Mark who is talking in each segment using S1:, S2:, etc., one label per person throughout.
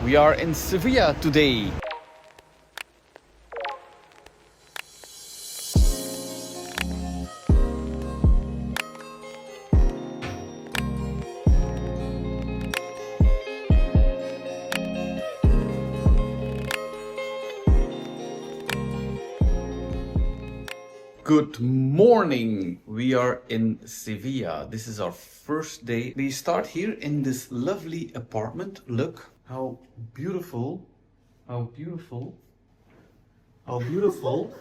S1: We are in Sevilla today. Good morning! We are in Sevilla. This is our first day. We start here in this lovely apartment. Look how beautiful, how beautiful, how beautiful.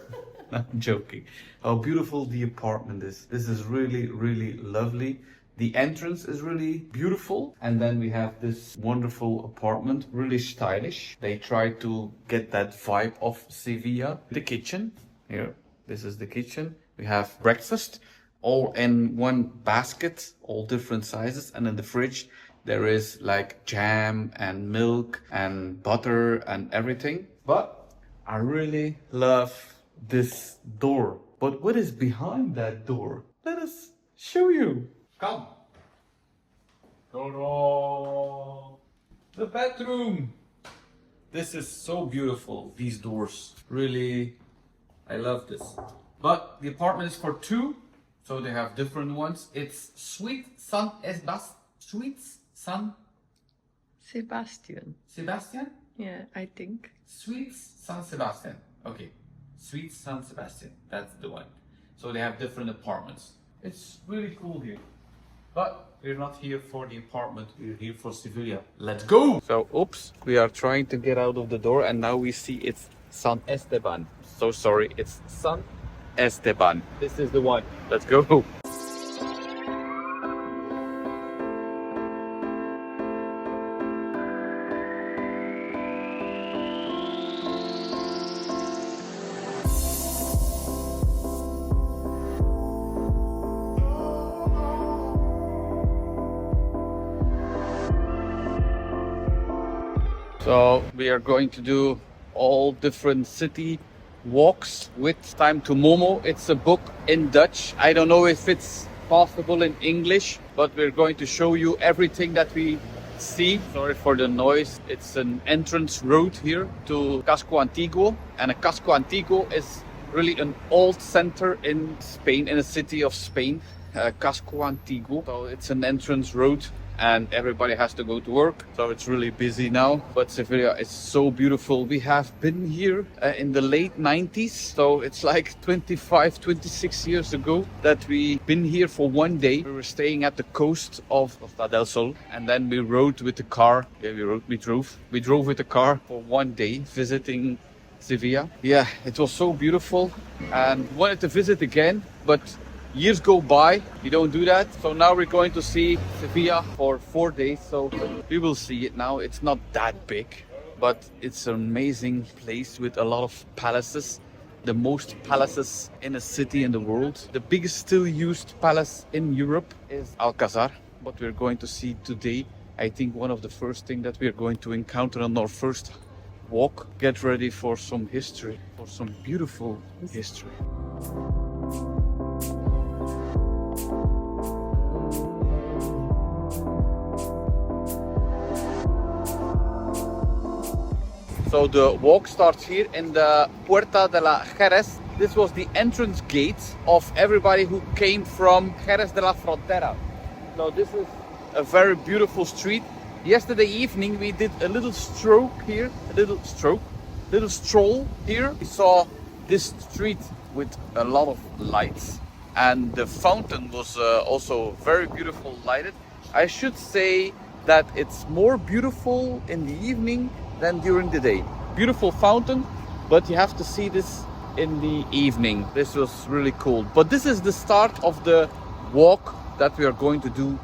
S1: I'm joking. How beautiful the apartment is. This is really, really lovely. The entrance is really beautiful. And then we have this wonderful apartment, really stylish. They try to get that vibe of Sevilla. The kitchen here. This is the kitchen. We have breakfast all in one basket, all different sizes. And in the fridge, there is like jam and milk and butter and everything. But I really love this door. But what is behind that door? Let us show you. Come. Ta-da! The bedroom. This is so beautiful, these doors. Really, I love this. But the apartment is for two, so they have different ones. It's Sweet San
S2: Sebastian.
S1: Sebastian?
S2: Yeah, I think.
S1: Sweet San Sebastian. Okay. Sweet San Sebastian. That's the one. So they have different apartments. It's really cool here. But we're not here for the apartment, we're here for Sevilla. Let's go! So, oops, we are trying to get out of the door and now we see it's San Esteban. So sorry, it's San Esteban. This is the one. Let's go! So we are going to do all different city walks with Time to Momo. It's a book in Dutch. I don't know if it's possible in English, but we're going to show you everything that we see. Sorry for the noise. It's an entrance road here to Casco Antiguo. And a Casco Antiguo is really an old center in Spain, in a city of Spain. Casco Antiguo. So it's an entrance road. And everybody has to go to work, so it's really busy now. But Sevilla is so beautiful. We have been here in the late 90s, so it's like 25, 26 years ago that we've been here for one day. We were staying at the coast of Costa del Sol, and then we rode with the car. Yeah, we drove with the car for one day visiting Sevilla. Yeah, it was so beautiful and wanted to visit again, but years go by, you don't do that. So now we're going to see Sevilla for 4 days. So we will see it now. It's not that big, but it's an amazing place with a lot of palaces. The most palaces in a city in the world. The biggest still used palace in Europe is Alcazar. What we're going to see today, I think one of the first things that we're going to encounter on our first walk. Get ready for some history, for some beautiful history. So the walk starts here in the Puerta de la Jerez. This was the entrance gate of everybody who came from Jerez de la Frontera. Now this is a very beautiful street. Yesterday evening we did a little stroll here. We saw this street with a lot of lights. And the fountain was also very beautiful lighted. I should say that it's more beautiful in the evening than during the day. Beautiful fountain, but you have to see this in the evening. This was really cool. But this is the start of the walk that we are going to do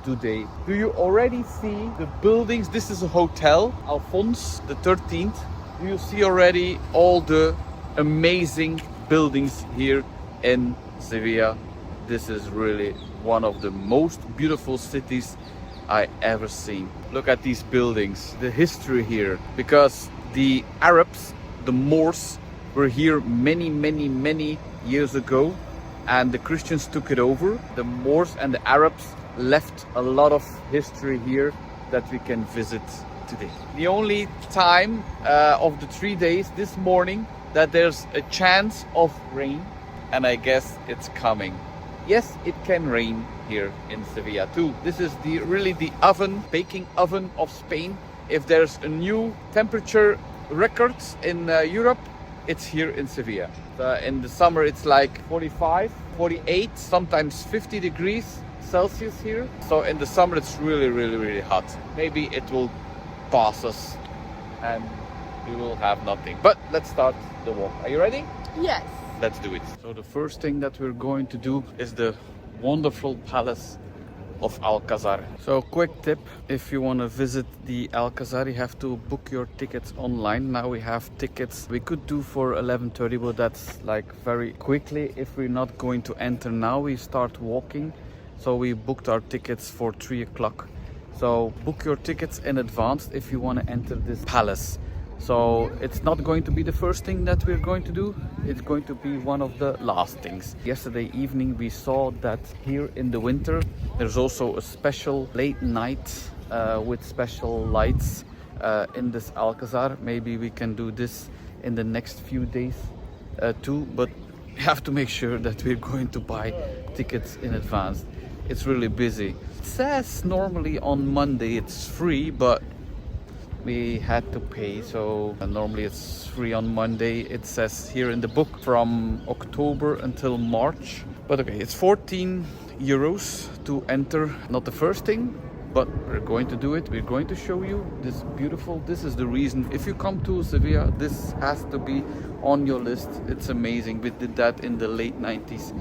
S1: today. Do you already see the buildings? This is a hotel, Alphonse the 13th. Do you see already all the amazing buildings here in Sevilla? This is really one of the most beautiful cities I ever seen. Look at these buildings, the history here, because the Arabs, the Moors, were here many years ago, and the Christians took it over. The Moors and the Arabs left a lot of history here that we can visit today. The only time of the 3 days this morning that there's a chance of rain, and I guess it's coming. Yes, it can rain here in Sevilla too. This is really the baking oven of Spain. If there's a new temperature records in Europe, it's here in Sevilla. In the summer it's like 45, 48, sometimes 50 degrees Celsius here. So in the summer it's really hot. Maybe it will pass us and we will have nothing. But let's start the walk. Are you ready?
S2: Yes.
S1: Let's do it. So the first thing that we're going to do is the wonderful palace of Alcazar. So quick tip, if you want to visit the Alcazar, you have to book your tickets online. Now we have tickets we could do for 11:30, but that's like very quickly. If we're not going to enter now, we start walking. So we booked our tickets for 3 o'clock. So book your tickets in advance if you want to enter this palace. So it's not going to be the first thing that we're going to do. It's going to be one of the last things. Yesterday evening we saw that here in the winter there's also a special late night with special lights in this Alcazar. Maybe we can do this in the next few days too, but we have to make sure that we're going to buy tickets in advance. It's really busy. It says normally on Monday it's free, but we had to pay, so normally it's free on Monday. It says here in the book from October until March. But okay, it's 14 euros to enter. Not the first thing, but we're going to do it. We're going to show you this beautiful. This is the reason. If you come to Sevilla, this has to be on your list. It's amazing. We did that in the late 90s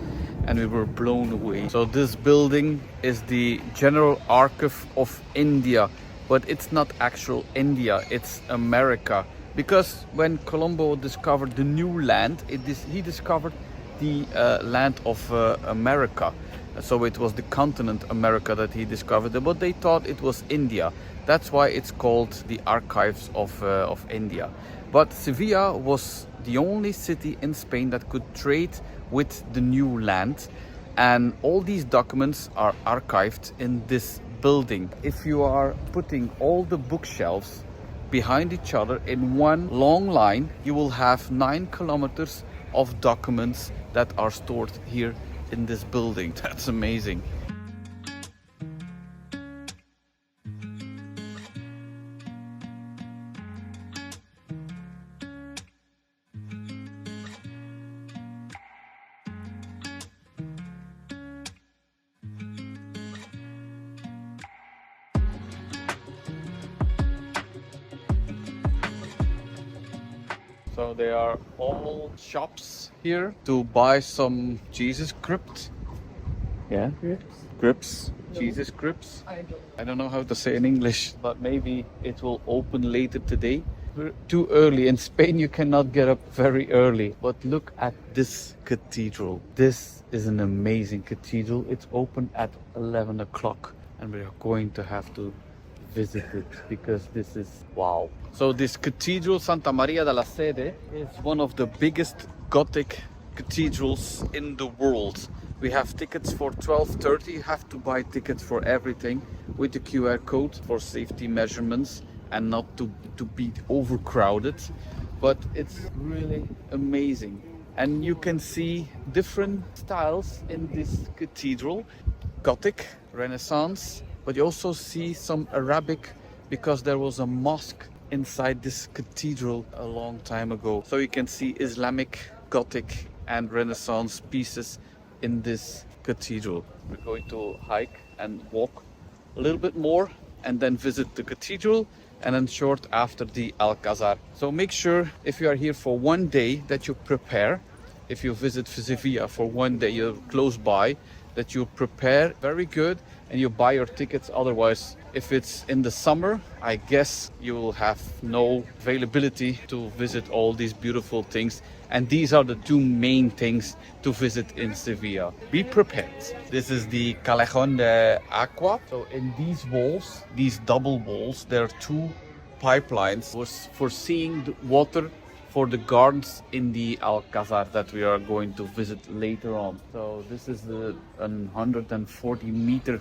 S1: and we were blown away. So this building is the General Archive of India. But it's not actual India, it's America. Because when Colombo discovered the new land, he discovered the land of America. So it was the continent America that he discovered, but they thought it was India. That's why it's called the Archives of India. But Sevilla was the only city in Spain that could trade with the new land. And all these documents are archived in this building. If you are putting all the bookshelves behind each other in one long line, you will have 9 kilometers of documents that are stored here in this building. That's amazing. So there are all shops here to buy some Jesus crypt. Yeah, grips. Jesus crypts. I don't know how to say in English, but maybe it will open later today. We're too early. In Spain you cannot get up very early. But look at this cathedral. This is an amazing cathedral. It's open at 11 o'clock and we are going to have to visit it because this is wow. So this cathedral, Santa Maria della Sede, is one of the biggest Gothic cathedrals in the world. We have tickets for 12:30. You have to buy tickets for everything with the QR code for safety measurements and not to be overcrowded. But it's really amazing. And you can see different styles in this cathedral. Gothic, Renaissance, but you also see some Arabic because there was a mosque inside this cathedral a long time ago. So you can see Islamic, Gothic and Renaissance pieces in this cathedral. We're going to hike and walk a little bit more and then visit the cathedral and then short after the Alcazar. So make sure if you are here for one day that you prepare. If you visit Sevilla for one day, you're close by, that you prepare very good and you buy your tickets. Otherwise, if it's in the summer, I guess you will have no availability to visit all these beautiful things. And these are the 2 main things to visit in Sevilla. Be prepared. This is the Callejón de Agua. So in these walls, these double walls, there are 2 pipelines for seeing the water for the gardens in the Alcazar that we are going to visit later on. So this is the 140-meter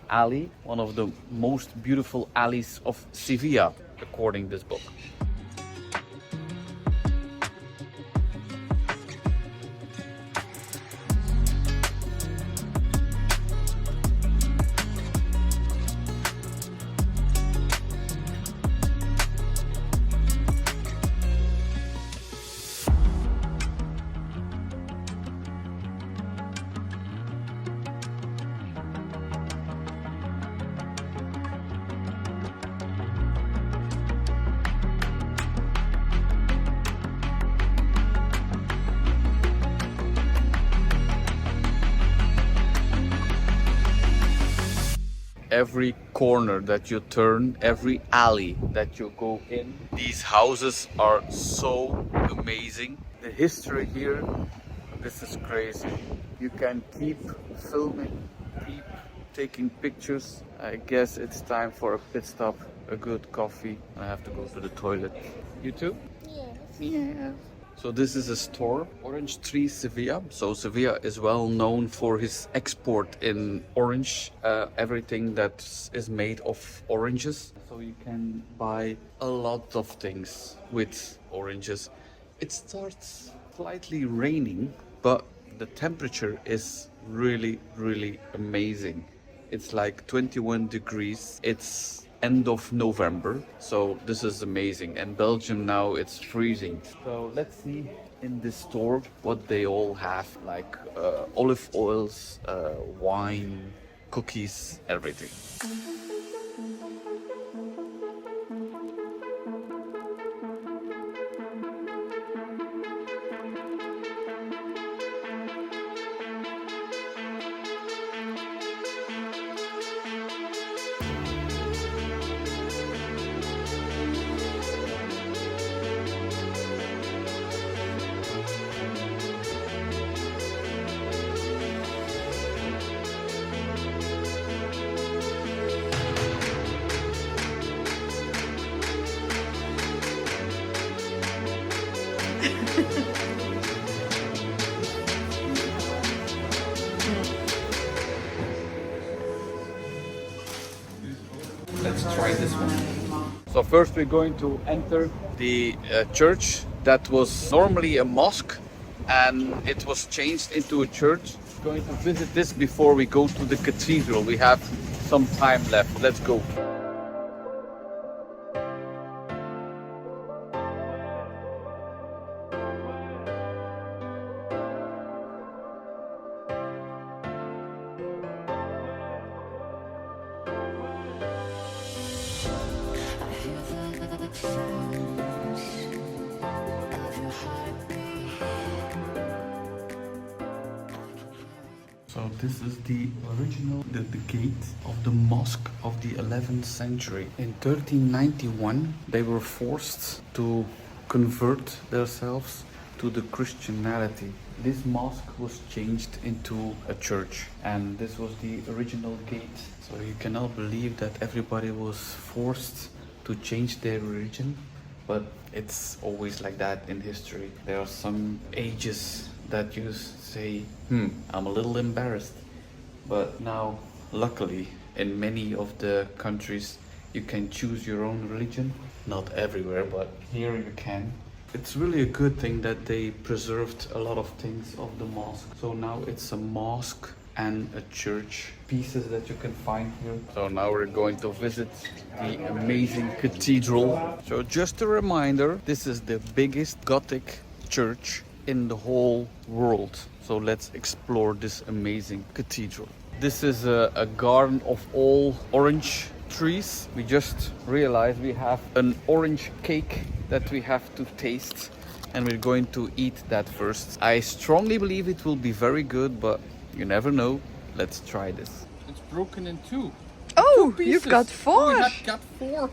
S1: alley, one of the most beautiful alleys of Sevilla. according to this book. Every corner that you turn, every alley that you go in, these houses are so amazing. The history here, this is crazy. You can keep filming, keep taking pictures. I guess it's time for a pit stop, a good coffee. I have to go to the toilet. You too?
S2: Yes.
S1: Yeah. So this is a store, Orange Tree Sevilla. So Sevilla is well known for his export in orange, everything that is made of oranges. So you can buy a lot of things with oranges. It starts slightly raining, but the temperature is really, really amazing. It's like 21 degrees. It's end of November, so this is amazing. And Belgium now, it's freezing. So let's see in this store what they all have, like olive oils, wine, cookies, everything. Let's try this one. So first we're going to enter the church that was normally a mosque and it was changed into a church. We're going to visit this before we go to the cathedral. We have some time left. Let's go. So this is the original, the gate of the mosque of the 11th century. In 1391, they were forced to convert themselves to the Christianity. This mosque was changed into a church, and this was the original gate. So you cannot believe that everybody was forced to change their religion, but it's always like that in history. There are some ages that you say, I'm a little embarrassed. But now, luckily, in many of the countries, you can choose your own religion. Not everywhere, but here you can. It's really a good thing that they preserved a lot of things of the mosque. So now it's a mosque and a church, pieces that you can find here. So now we're going to visit the amazing cathedral. So just a reminder, this is the biggest Gothic church in the whole world. So let's explore this amazing cathedral. This is a garden of all orange trees. We just realized we have an orange cake that we have to taste, and we're going to eat that first. I strongly believe it will be very good, but you never know. Let's try this. It's broken in two.
S2: Oh, you've got four.
S1: Oh, I've got four.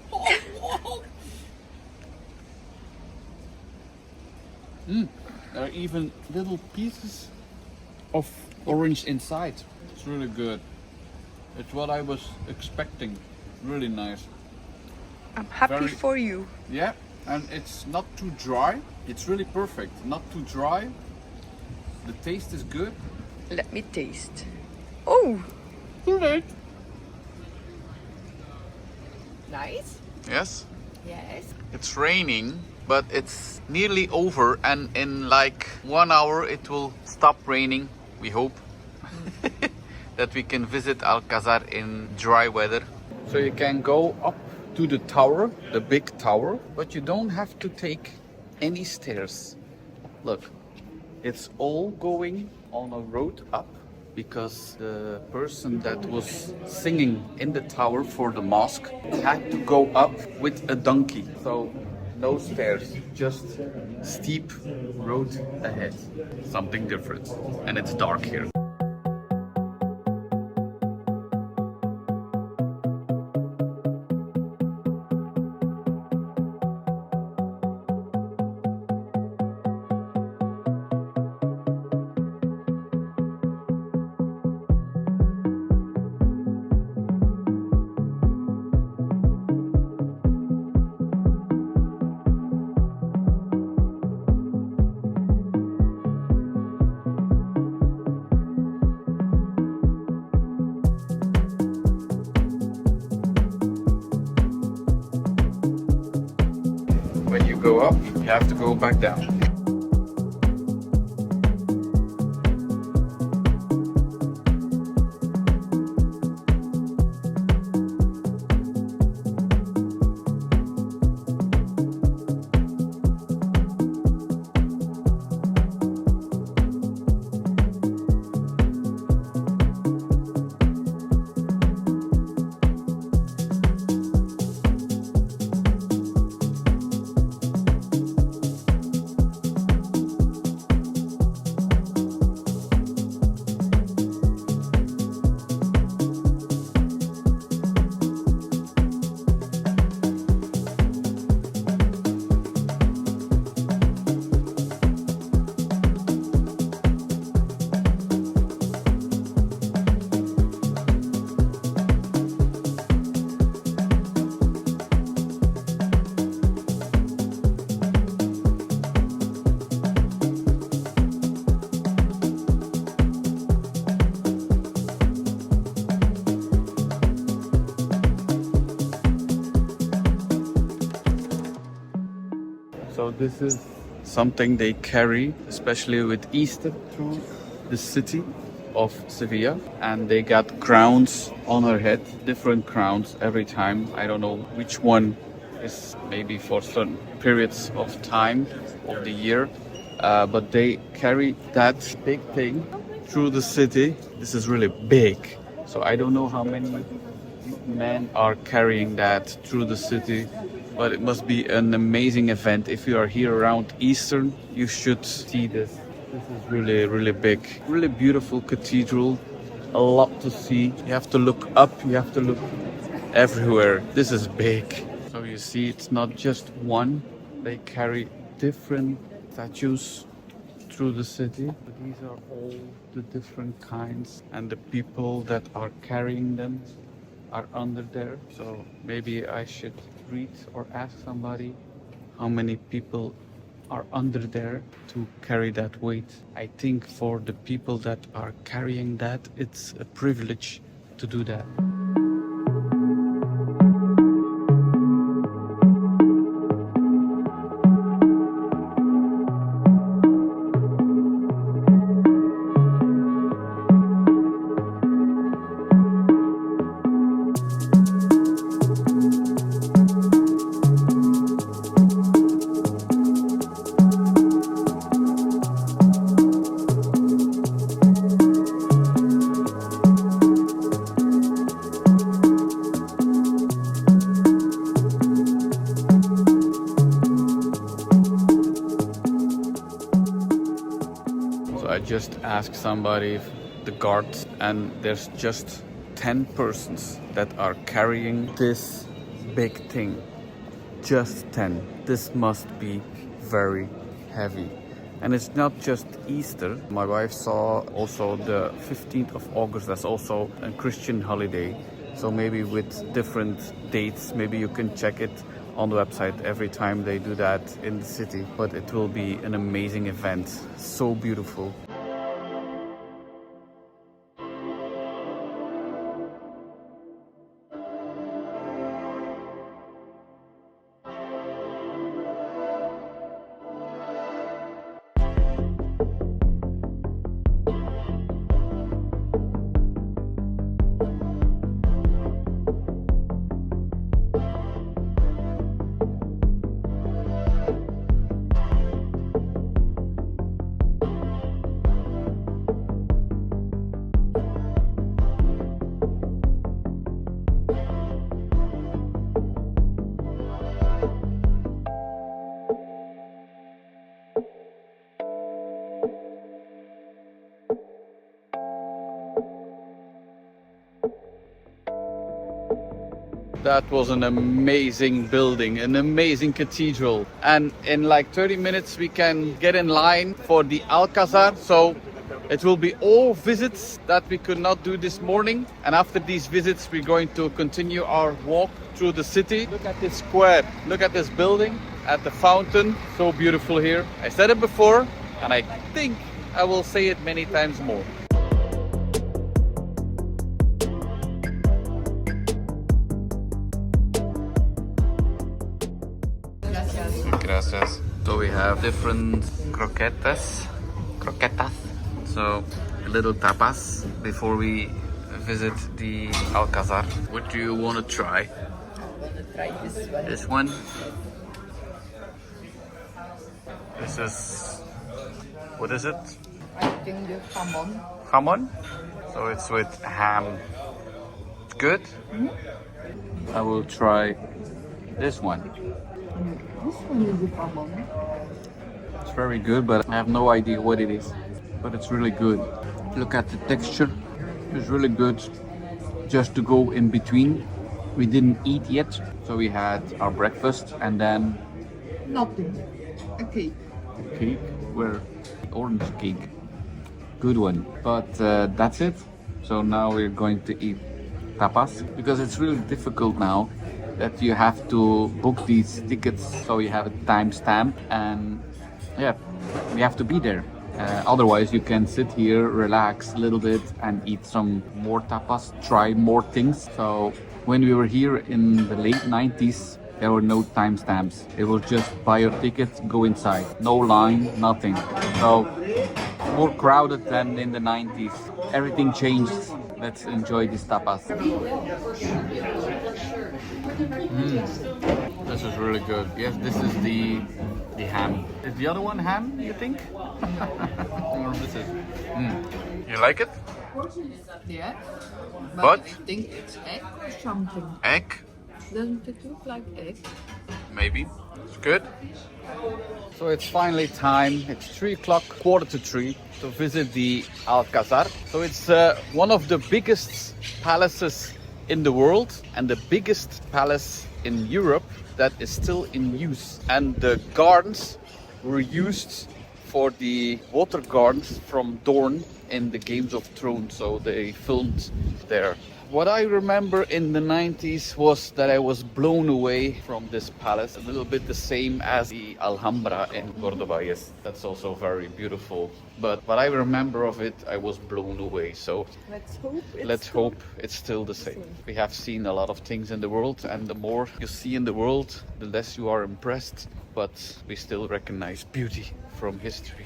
S1: There are even little pieces of orange inside. It's really good. It's what I was expecting. Really nice.
S2: I'm happy for you.
S1: Yeah, and it's not too dry. It's really perfect. Not too dry. The taste is good.
S2: Let me taste. Oh,
S1: Too late.
S2: nice.
S1: Yes.
S2: Yes.
S1: It's raining, but it's nearly over, and in like 1 hour it will stop raining, we hope. That we can visit Alcazar in dry weather. So you can go up to the tower, the big tower, but you don't have to take any stairs. Look, it's all going on a road up because the person that was singing in the tower for the mosque had to go up with a donkey. So no stairs, just steep road ahead. Something different. And it's dark here. When you go up, you have to go back down. So this is something they carry, especially with Easter, through the city of Sevilla. And they got crowns on her head, different crowns every time. I don't know which one is maybe for certain periods of time of the year. But they carry that big thing through the city. This is really big. So I don't know how many men are carrying that through the city, but it must be an amazing event. If you are here around Easter, you should see this. This is really, really big. Really beautiful cathedral. A lot to see. You have to look up, you have to look everywhere. This is big. So you see, it's not just one. They carry different statues through the city. These are all the different kinds, and the people that are carrying them are under there. So maybe I should read or ask somebody how many people are under there to carry that weight. I think for the people that are carrying that, it's a privilege to do that. I just asked somebody, the guards, and there's just 10 persons that are carrying this big thing. Just 10. This must be very heavy. And it's not just Easter. My wife saw also the 15th of August. That's also a Christian holiday. So maybe with different dates, maybe you can check it on the website every time they do that in the city. But it will be an amazing event. So beautiful. That was an amazing building, an amazing cathedral. And in like 30 minutes we can get in line for the Alcazar. So it will be all visits that we could not do this morning. And after these visits, we're going to continue our walk through the city. Look at this square, look at this building, at the fountain. So beautiful here. I said it before, and I think I will say it many times more. Gracias. So we have different croquetas. So a little tapas before we visit the Alcazar. What do you want to try?
S2: I want to try this one.
S1: This one. This is, what is it?
S2: I think the jamon.
S1: Jamon. So it's with ham. It's good. I will try this one.
S2: This one is the jamon.
S1: It's very good, but I have no idea what it is. But it's really good. Look at the texture. It's really good. Just to go in between. We didn't eat yet, so we had our breakfast and then
S2: Nothing. A cake.
S1: cake. Where orange cake. Good one. But that's it. So now we're going to eat tapas because it's really difficult now that you have to book these tickets so you have a timestamp, and yeah, we have to be there. Otherwise you can sit here, relax a little bit and eat some more tapas, try more things. So when we were here in the late 90s, there were no timestamps. It was just buy your ticket, go inside. No line, nothing. So more crowded than in the 90s. Everything changed. Let's enjoy these tapas. This is really good. Yes, this is the ham. Is the other one ham, you think? Or this is... You like it?
S2: Yeah.
S1: But?
S2: I think it's egg or something.
S1: Egg?
S2: Doesn't it look like egg?
S1: Maybe. It's good. So it's finally time. It's 3 o'clock, 2:45 to visit the Alcazar. So it's one of the biggest palaces in the world and the biggest palace in Europe that is still in use. And the gardens were used for the water gardens from Dorne in the Games of Thrones. So they filmed there. What I remember in the 90s was that I was blown away from this palace. A little bit the same as the Alhambra in Cordoba. Yes, that's also very beautiful. But what I remember of it, I was blown away. So let's hope it's still the same. We have seen a lot of things in the world, and the more you see in the world, the less you are impressed. But we still recognize beauty from history.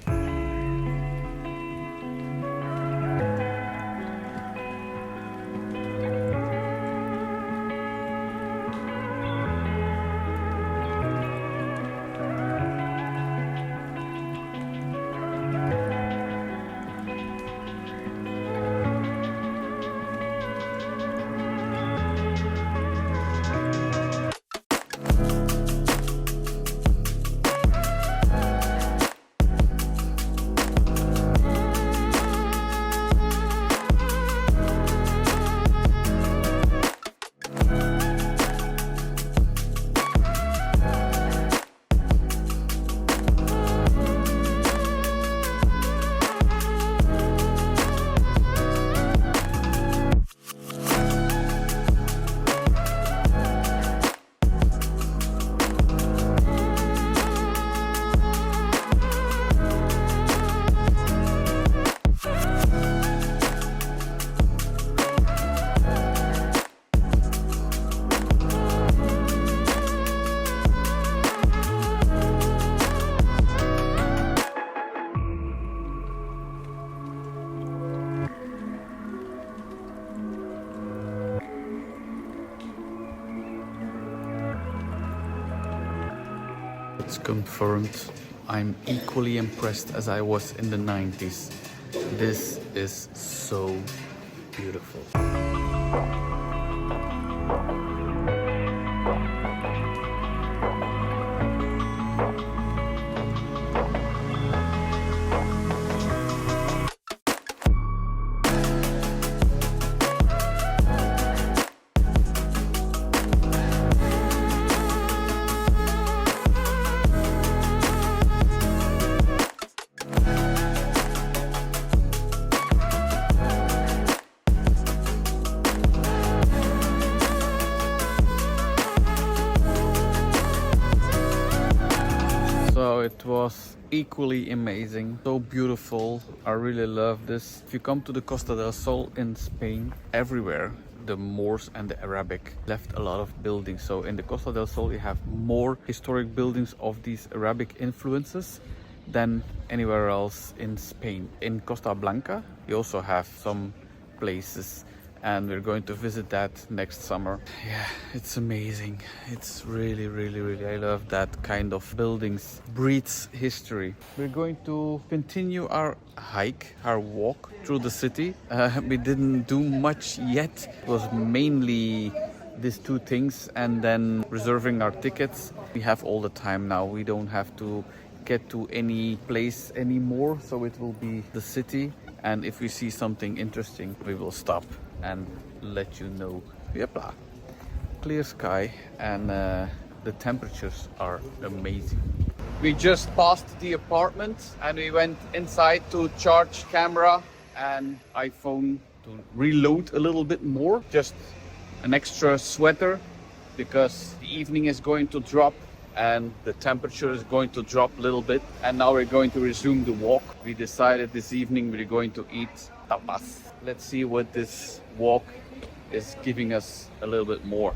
S1: It's confirmed. I'm equally impressed as I was in the 90s. This is so beautiful. So it was equally amazing, so beautiful. I really love this. If you come to the Costa del Sol in Spain, everywhere the Moors and the Arabic left a lot of buildings. So in the Costa del Sol you have more historic buildings of these Arabic influences than anywhere else in Spain. In Costa Blanca you also have some places, and we're going to visit that next summer. Yeah, it's amazing. It's really, I love that kind of buildings. Breathes history. We're going to continue our hike, our walk through the city. We didn't do much yet. It was mainly these two things and then reserving our tickets. We have all the time now. We don't have to get to any place anymore, so it will be the city, and if we see something interesting we will stop and let you know. Yepla. Clear sky, and the temperatures are amazing. We just passed the apartment and we went inside to charge camera and iPhone to reload a little bit more. Just an extra sweater because the evening is going to drop and the temperature is going to drop a little bit. And now we're going to resume the walk. We decided this evening we're going to eat tapas. Let's see what this walk is giving us a little bit more.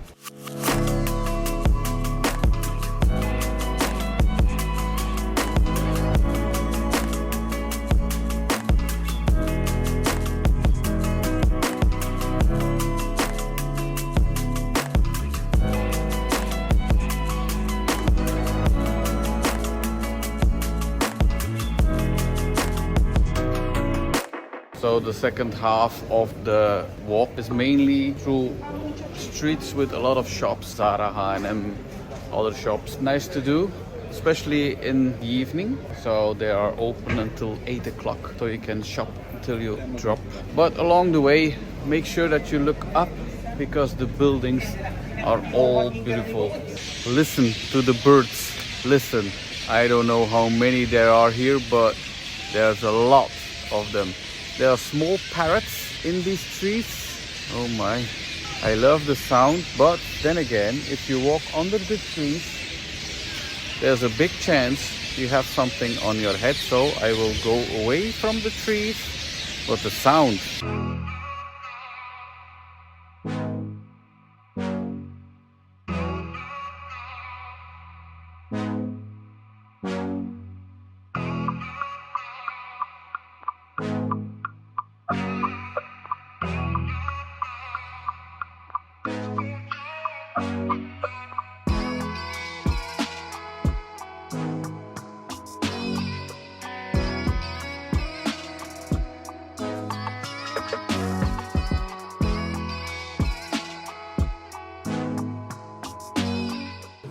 S1: So the second half of the walk is mainly through streets with a lot of shops, Zara and other shops. Nice to do, especially in the evening. So they are open until 8 o'clock, so you can shop until you drop. But along the way, make sure that you look up because the buildings are all beautiful. Listen to the birds. Listen, I don't know how many there are here, but there's a lot of them. There are small parrots in these trees. Oh my, I love the sound. But then again, if you walk under the trees, there's a big chance you have something on your head. So I will go away from the trees. But the sound.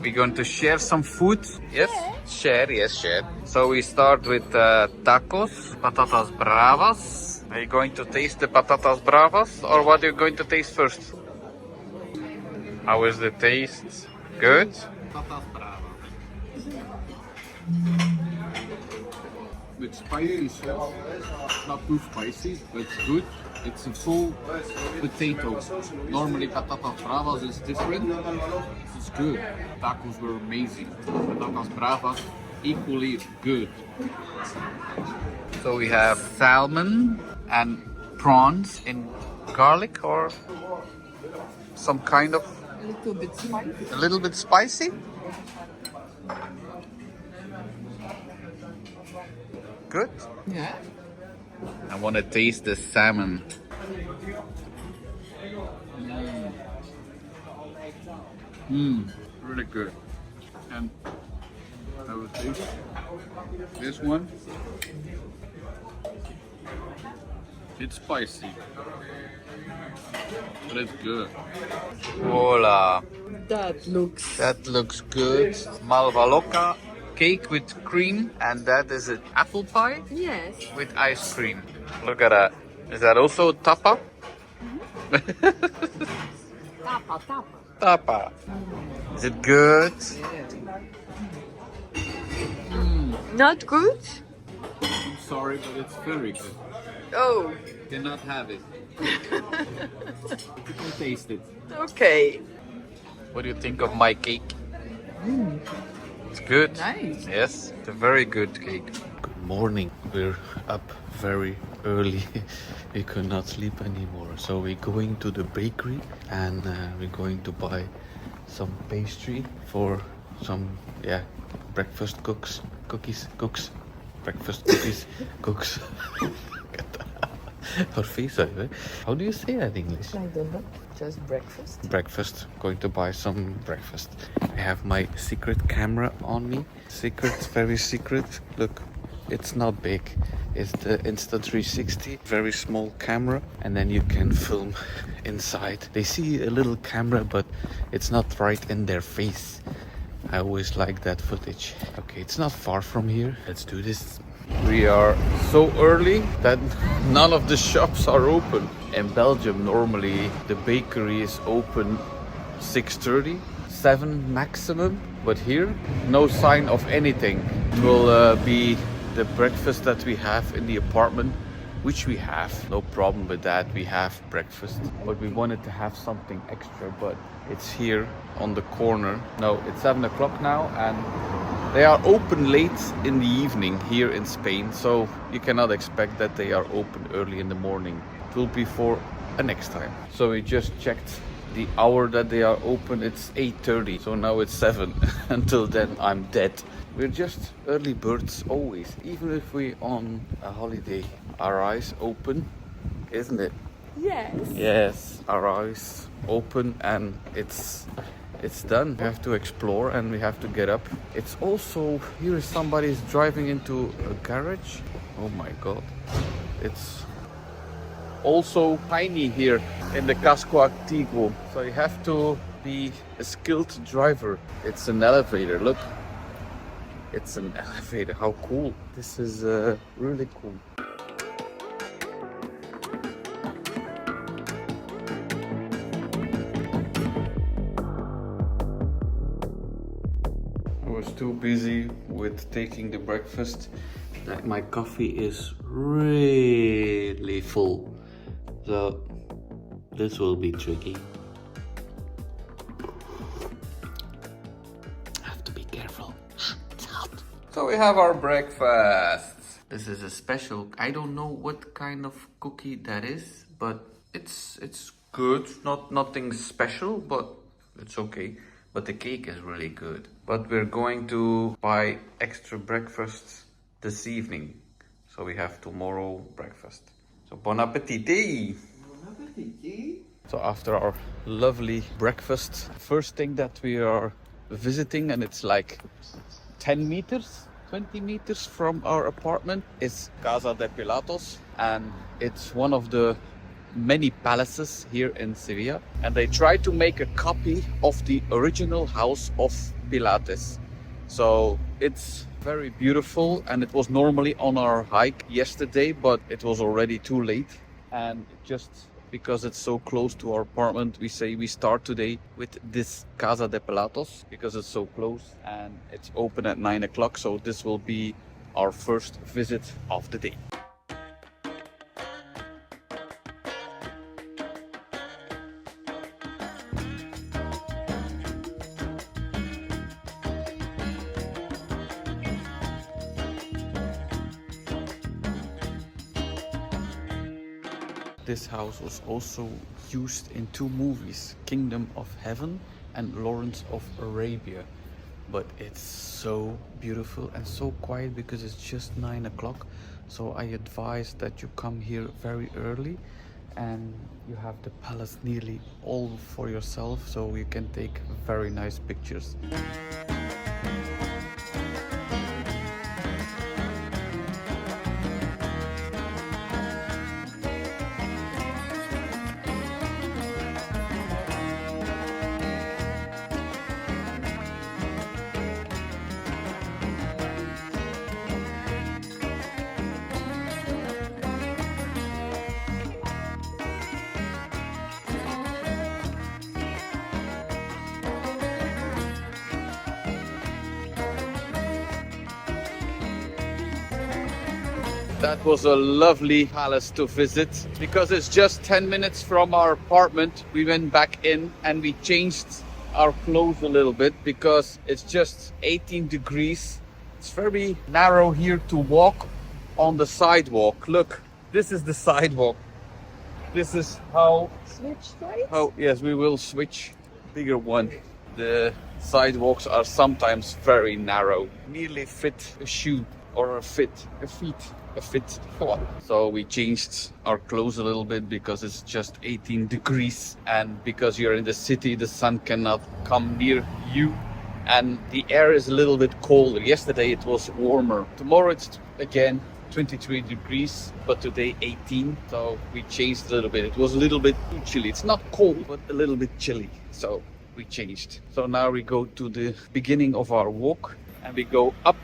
S1: We're going to share some food. Yes? Share, yes, share. So we start with tacos, patatas bravas. Are you going to taste the patatas bravas or what are you going to taste first? How is the taste? Good? Patatas bravas. With spicy sauce. Not too spicy, but it's good. It's a full potato. Normally patatas bravas is different. This is good. Tacos were amazing. Patatas bravas equally good. So we have salmon and prawns in garlic or some kind of
S2: A little bit spicy.
S1: a little bit spicy. Good.
S2: Yeah.
S1: I want to taste the salmon. Really good. And I will taste this one. It's spicy, but it's good. Voila.
S2: That
S1: Looks good. Malvaloca cake with cream, and that is an apple pie
S2: Yes.
S1: with ice cream. Look at that. Is that also tapa?
S2: Tapa.
S1: Tapa. Is it good?
S2: Not good?
S1: I'm sorry, but it's very good.
S2: Oh,
S1: Cannot have it. You can taste it.
S2: okay.
S1: What do you think of my cake? It's good.
S2: Nice.
S1: Yes, it's a very good cake. Good morning. We're up very early. We could not sleep anymore. So we're going to the bakery and we're going to buy some pastry for some, breakfast cooks. Breakfast cookies, cooks. Her face, right? How do you say that in English?
S2: I don't know. Just breakfast.
S1: Breakfast. Going to buy some breakfast. I have my secret camera on me. Secret, very secret. Look, it's not big. It's the Insta360, very small camera, and then you can film inside. They see a little camera, but it's not right in their face. I always like that footage. Okay, it's not far from here. Let's do this. We are so early that none of the shops are open. In Belgium, normally the bakery is open 6:30, 7 maximum. But here, no sign of anything. It will be the breakfast that we have in the apartment, which we have. No problem with that. We have breakfast. But we wanted to have something extra, but it's here on the corner. No, it's 7 o'clock now, and they are open late in the evening here in Spain, so you cannot expect that they are open early in the morning. It will be for a next time. So we just checked the hour that they are open. It's 8:30, so now it's 7. Until then, I'm dead. We're just early birds always, even if we're on a holiday. Our eyes open, isn't it?
S2: Yes.
S1: Yes, our eyes open and it's done. We have to explore and we have to get up. It's also, here is somebody's driving into a garage. Oh my god. It's also tiny here in the Casco Antiguo. So you have to be a skilled driver. It's an elevator, look. It's an elevator, how cool. This is really cool. I was too busy with taking the breakfast that my coffee is really full. So this will be tricky. Have to be careful. It's hot. So we have our breakfast. This is a special, I don't know what kind of cookie that is, but it's good. Nothing special, but it's okay. But the cake is really good. But we're going to buy extra breakfast this evening. So we have tomorrow breakfast. So bon appetit! Bon appetit! So after our lovely breakfast, first thing that we are visiting, and it's like 10 meters, 20 meters from our apartment, is Casa de Pilatos. And it's one of the many palaces here in Sevilla, and they try to make a copy of the original house of Pilates. So it's very beautiful, and it was normally on our hike yesterday, but it was already too late. And just because it's so close to our apartment, we say we start today with this Casa de Pilatos because it's so close and it's open at 9 o'clock. So this will be our first visit of the day. This house was also used in 2 movies, Kingdom of Heaven and Lawrence of Arabia. But it's so beautiful and so quiet because it's just 9 o'clock. So I advise that you come here very early and you have the palace nearly all for yourself, so you can take very nice pictures. That was a lovely palace to visit because it's just 10 minutes from our apartment. We went back in and we changed our clothes a little bit because it's just 18 degrees. It's very narrow here to walk on the sidewalk. Look, this is the sidewalk. This is how...
S2: Switch sides?
S1: Oh, yes, we will switch bigger one. The sidewalks are sometimes very narrow. Nearly fit a shoe or a feet. So we changed our clothes a little bit because it's just 18 degrees. And because you're in the city, the sun cannot come near you. And the air is a little bit colder. Yesterday it was warmer. Tomorrow it's again 23 degrees, but today 18. So we changed a little bit. It was a little bit too chilly. It's not cold, but a little bit chilly. So we changed. So now we go to the beginning of our walk and we go up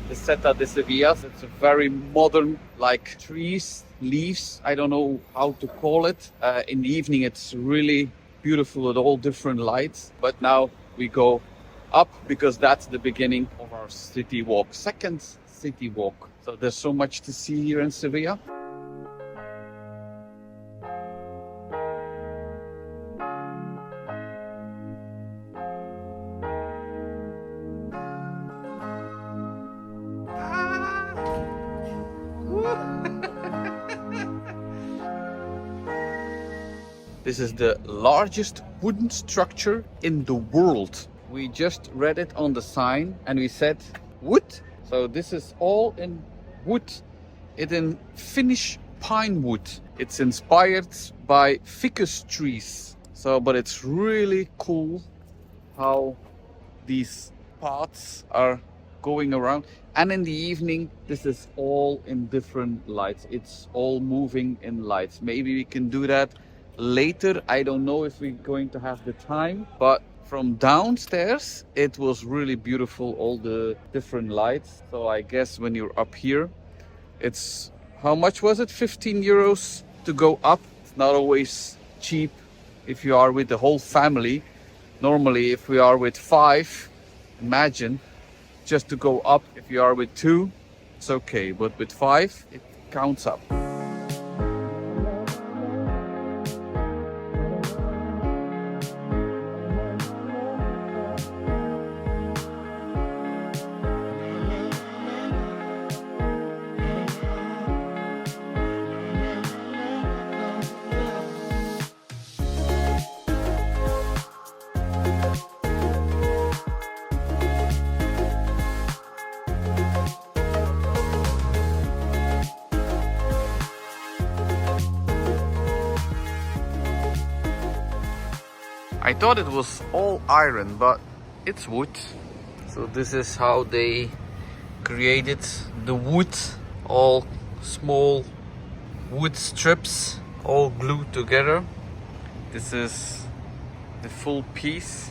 S1: the Casa de Sevilla. It's a very modern, like trees, leaves. I don't know how to call it. In the evening, it's really beautiful with all different lights. But now we go up because that's the beginning of our city walk. Second city walk. So there's so much to see here in Sevilla. This is the largest wooden structure in the world. We just read it on the sign and we said wood. So this is all in wood. It's in Finnish pine wood. It's inspired by ficus trees. So, but it's really cool how these paths are going around. And in the evening, this is all in different lights. It's all moving in lights. Maybe we can do that later. I don't know if we're going to have the time, but from downstairs it was really beautiful, all the different lights. So I guess when you're up here, it's, how much was it? 15 euros to go up. It's not always cheap if you are with the whole family. Normally if we are with 5, imagine just to go up. If you are with 2, it's okay, but with 5 it counts up. I thought it was all iron, but it's wood. So this is how they created the wood. All small wood strips, all glued together. This is the full piece.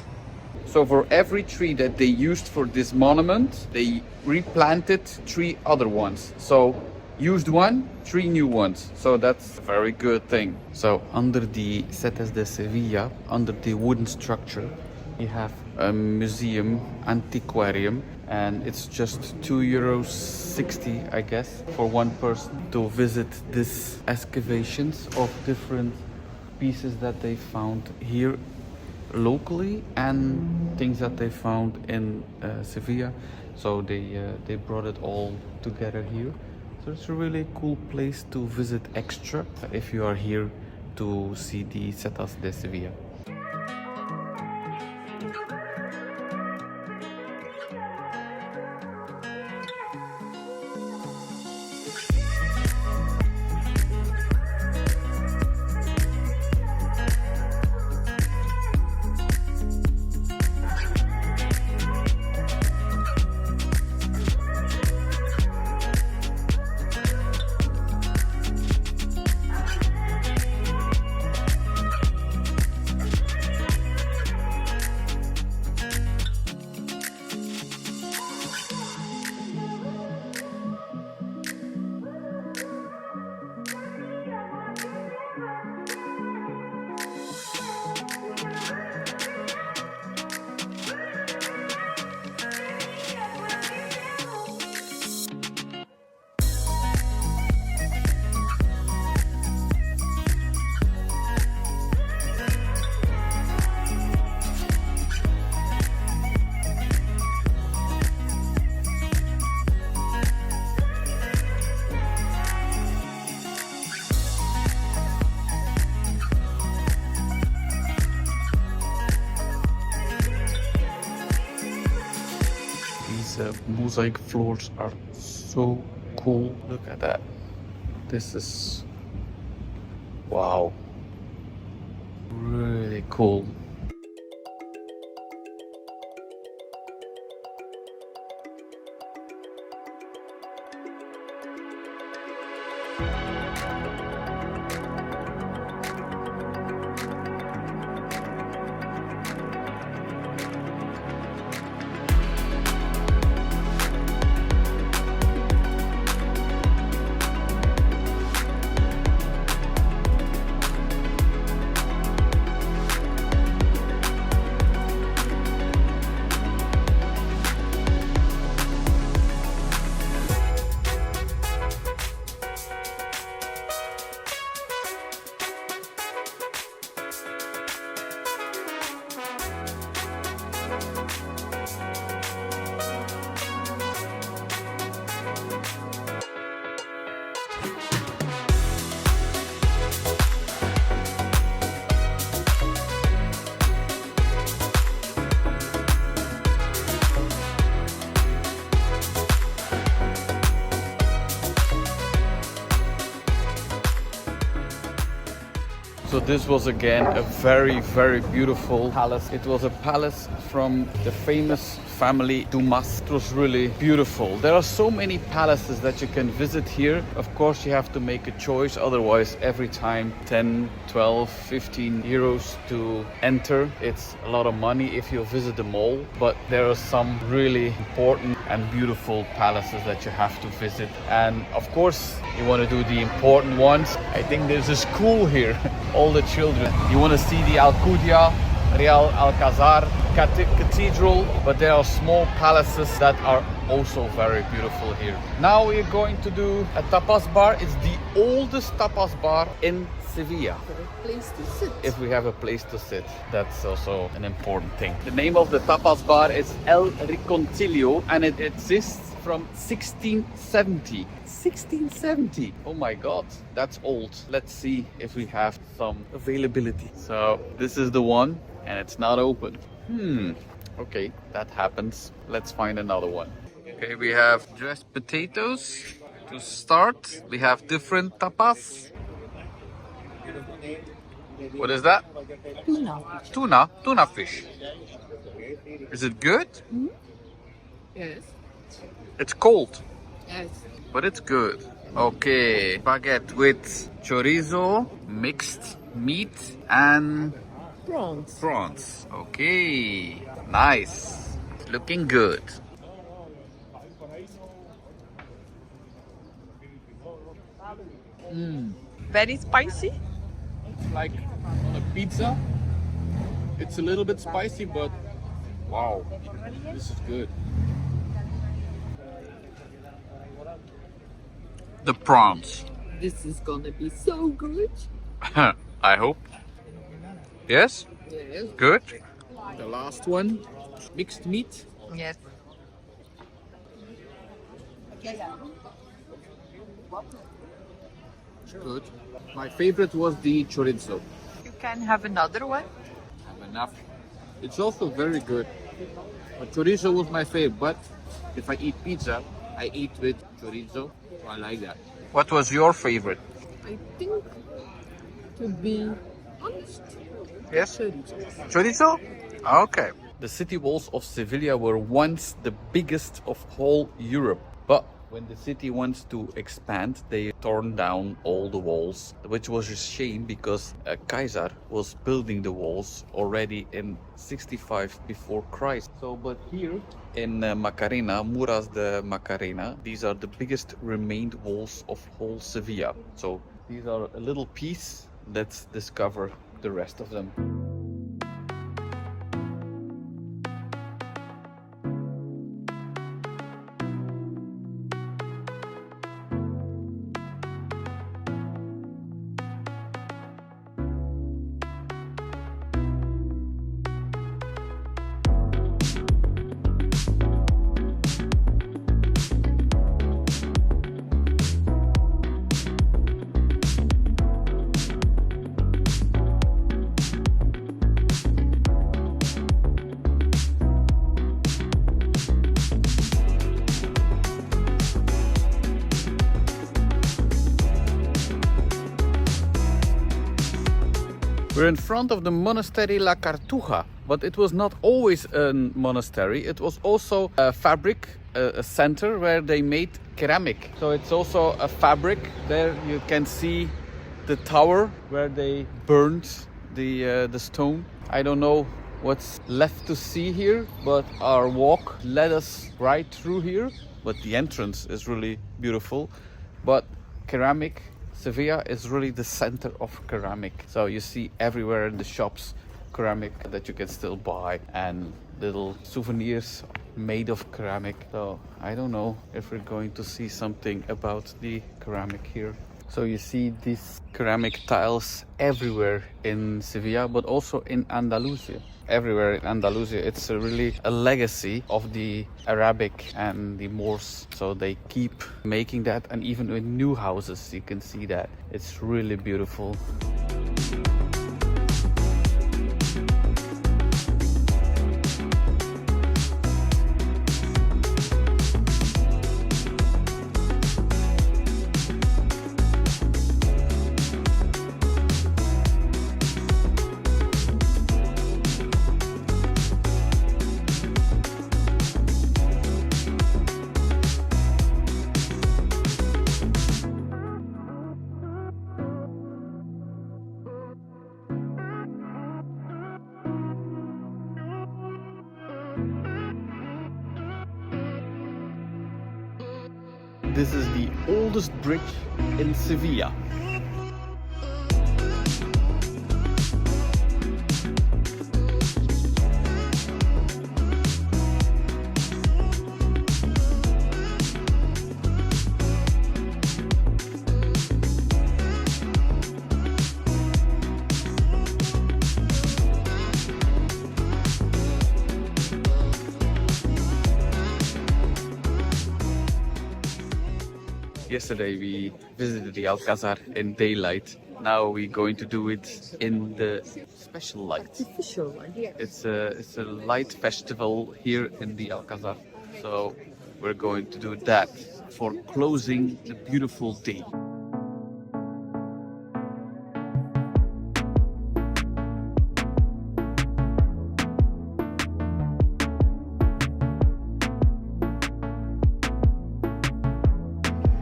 S1: So for every tree that they used for this monument, they replanted 3 other ones. So used 1, 3 new ones. So that's a very good thing. So under the Casa de Sevilla, under the wooden structure, you have a museum, antiquarium, and it's just €2.60, I guess, for one person to visit these excavations of different pieces that they found here locally and things that they found in Sevilla. So they brought it all together here. So it's a really cool place to visit extra if you are here to see the Tapas de Sevilla. mosaic floors are so cool. Look at that. This is, wow, really cool. So this was again a very, very beautiful palace. It was a palace from the famous family Dumas. It was really beautiful. There are so many palaces that you can visit here. Of course, you have to make a choice. Otherwise, every time 10, 12, 15 euros to enter. It's a lot of money if you visit the mall. But there are some really important and beautiful palaces that you have to visit. And of course, you want to do the important ones. I think there's a school here. All the children. You want to see the Alcudia, Real Alcazar, Cathedral, but there are small palaces that are also very beautiful here. Now we're going to do a tapas bar. It's the oldest tapas bar in Sevilla.
S2: A place to sit.
S1: If we have a place to sit, that's also an important thing. The name of the tapas bar is El Reconcilio, and it exists from 1670. 1670. Oh my god, that's old. Let's see if we have some availability. So this is the one, and it's not open. Okay, that happens. Let's find another one. Okay, we have dressed potatoes to start. We have different tapas. What is that?
S2: Tuna.
S1: Tuna fish. Is it good?
S2: Yes.
S1: It's cold,
S2: Yes.
S1: but it's good. Okay, baguette with chorizo, mixed meat, and prawns. Okay, nice. Looking good.
S2: Very spicy.
S1: Like on a pizza. It's a little bit spicy, but wow, this is good. The prawns.
S2: This is gonna be so good.
S1: I hope. Yes?
S2: Yes.
S1: Good. The last one, mixed meat.
S2: Yes.
S1: Good. My favorite was the chorizo.
S2: You can have another one.
S1: Have enough. It's also very good. But chorizo was my favorite, but if I eat pizza, I eat with chorizo. I like that. What was your favorite?
S2: I think, to be honest,
S1: Yes?
S2: chorizo.
S1: Chorizo? Okay. The city walls of Sevilla were once the biggest of whole Europe. But when the city wants to expand, they torn down all the walls, which was a shame because a Kaiser was building the walls already in 65 before Christ. So, but here in Macarena, Muras de Macarena, these are the biggest remained walls of whole Sevilla. So these are a little piece. Let's discover the rest of them. We're in front of the monastery La Cartuja, but it was not always a monastery. It was also a fabric, a center where they made ceramic. So it's also a fabric. There you can see the tower where they burned the stone. I don't know what's left to see here, but our walk led us right through here. But the entrance is really beautiful. But ceramic, Sevilla is really the center of ceramic. So you see everywhere in the shops ceramic that you can still buy and little souvenirs made of ceramic. So I don't know if we're going to see something about the ceramic here. So you see these ceramic tiles everywhere in Sevilla, but also in Andalusia. Everywhere in Andalusia, it's really a legacy of the Arabic and the Moors. So they keep making that, and even in new houses you can see that. It's really beautiful. This is the oldest bridge in Sevilla. Yesterday we visited the Alcazar in daylight. Now we're going to do it in the special light.
S2: Artificial one.
S1: It's a light festival here in the Alcazar. So we're going to do that for closing the beautiful day.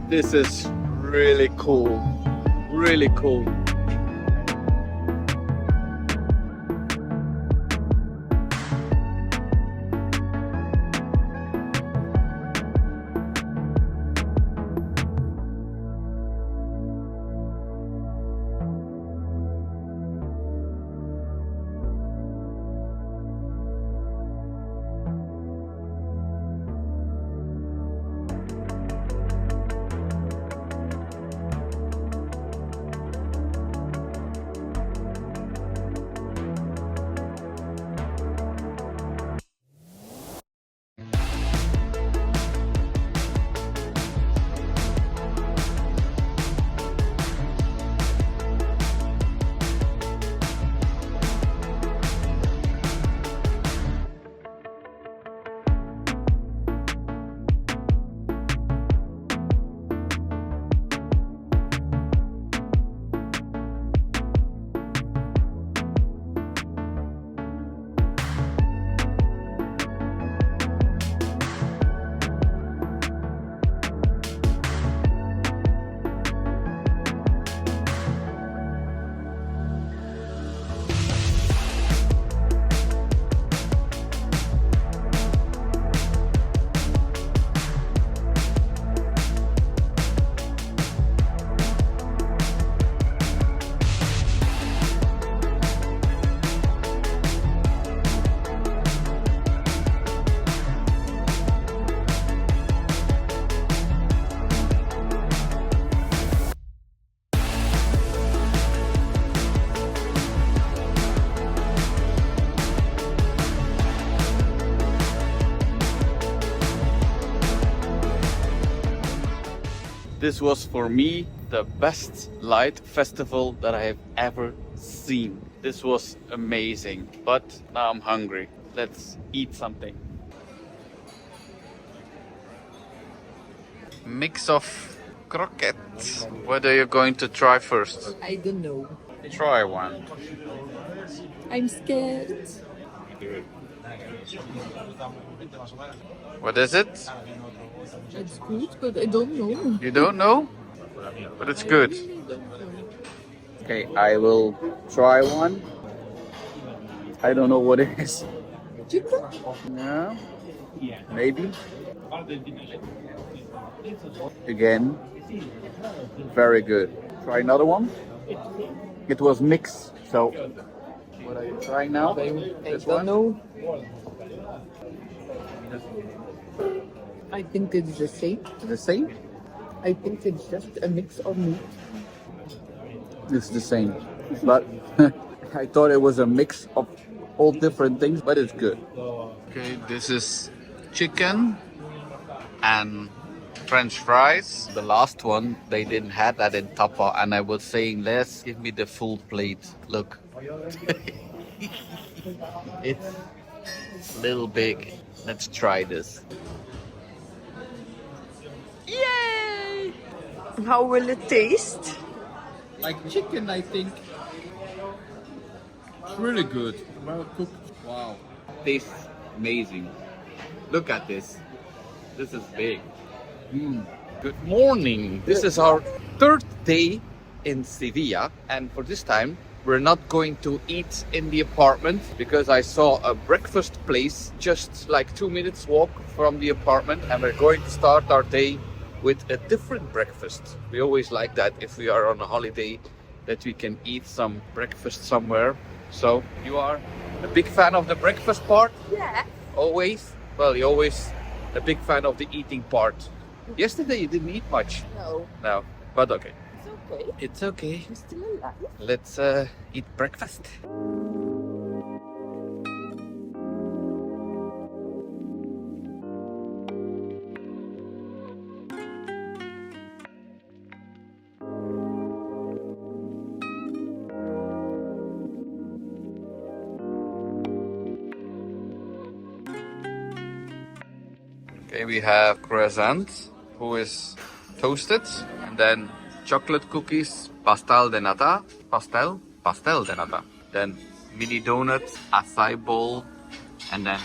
S1: This is really cool, really cool. This was for me the best light festival that I have ever seen. This was amazing, but now I'm hungry. Let's eat something. Mix of croquettes. What are you going to try first?
S2: I don't know.
S1: Try one.
S2: I'm scared.
S1: What is it?
S2: It's good, but I don't know.
S1: You don't know? But it's good.
S2: I really don't know.
S1: Okay, I will try one. I don't know what it is.
S2: Chicken?
S1: No? Maybe? Again, very good. Try another one. It was mixed, so what are you trying now?
S2: I
S1: This
S2: don't
S1: one?
S2: know. I think it's the same.
S1: The same?
S2: I think it's just a mix of meat.
S1: It's the same. But I thought it was a mix of all different things, but it's good. Okay, this is chicken and French fries. The last one, they didn't have that in Tapa, and I was saying, Les, give me the full plate. Look. It's a little big. Let's try this.
S2: Yay! How will it taste?
S1: Like chicken, I think. It's really good. Well cooked. Wow. Tastes amazing. Look at this. This is big. Good morning. This is our third day in Sevilla, and for this time we're not going to eat in the apartment because I saw a breakfast place just like 2 minutes walk from the apartment, and we're going to start our day with a different breakfast. We always like that if we are on a holiday, that we can eat some breakfast somewhere. So you are a big fan of the breakfast part?
S2: Yeah.
S1: Always? Well, you're always a big fan of the eating part. Yesterday you didn't eat much.
S2: No.
S1: No, but okay.
S2: It's okay.
S1: It's okay.
S2: You're still alive.
S1: Let's eat breakfast. Okay, we have croissant, who is toasted, and then chocolate cookies, pastel de nata, pastel de nata. Then mini donuts, acai bowl, and then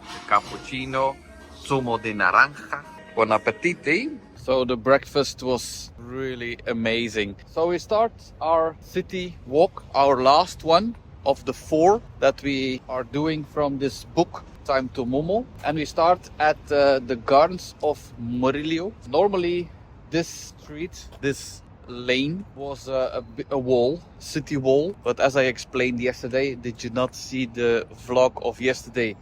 S1: the cappuccino, zumo de naranja. Bon appetite. So the breakfast was really amazing. So we start our city walk, our last one of the 4 that we are doing from this book, Time to Momo, and we start at the gardens of Murillo. Normally this street, this lane was a wall, city wall, but as I explained yesterday, did you not see the vlog of yesterday?